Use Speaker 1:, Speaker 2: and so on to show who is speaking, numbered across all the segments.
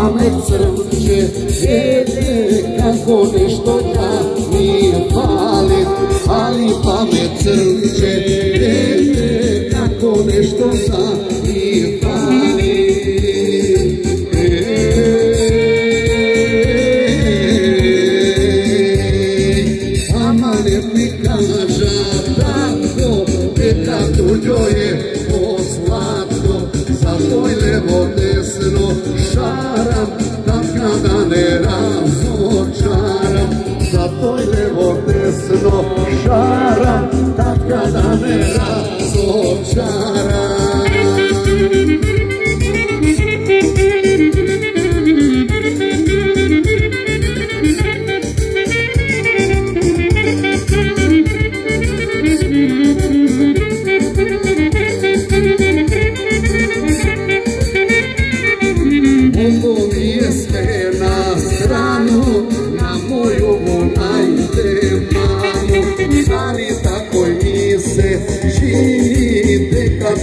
Speaker 1: pamet crnče, kako nešto da mi fali, ali pamet crnče, kako nešto da mi fali. Amanet mi kaža tako, kad tuđo je poslatko, za tvoj levo desno šaram, tad kada ne razočaram, za tvoj levo desno šaram, tad kada ne razočaram.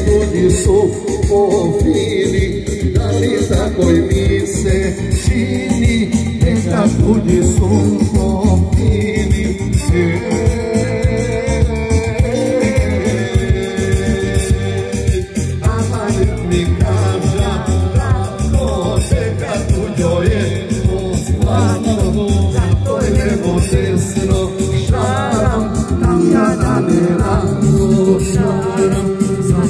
Speaker 1: Ljudi su pofili, da li tako i mi se čini, neka ljudi su pofili. Amanet mi kaža tako, neka tuđo je poslatno, zato je levo desno šaram, tam kada ne razočaram.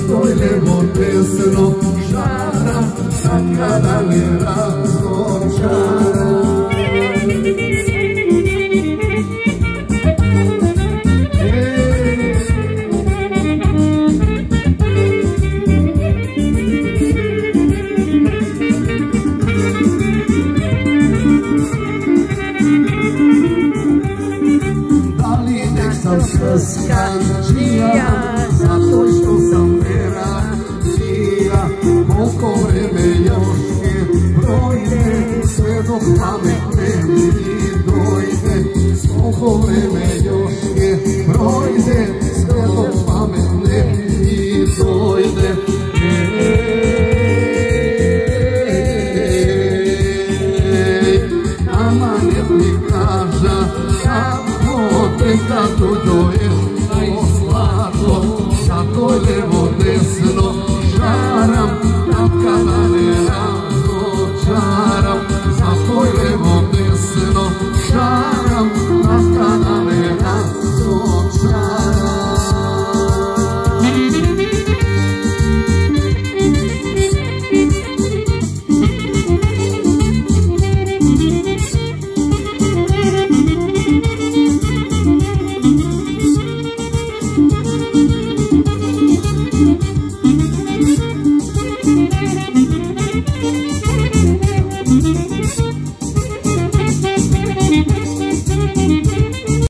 Speaker 1: Tvoj levo desno šaram, sad kada ne razočaram. Da li nek sam srskan čija, zato što sam koliko vreme još je projde, sve dok pamet ne mi dojde. Koliko vreme još je projde,